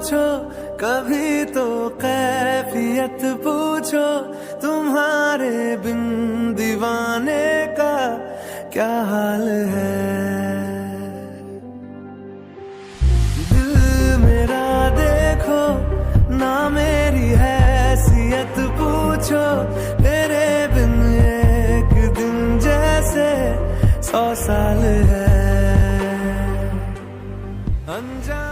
पूछो, कभी तो कैफियत पूछो, तुम्हारे बिन दीवाने का क्या हाल है। दिल मेरा देखो ना, मेरी हैसियत पूछो, तेरे बिन एक दिन जैसे 100 साल है। अनजान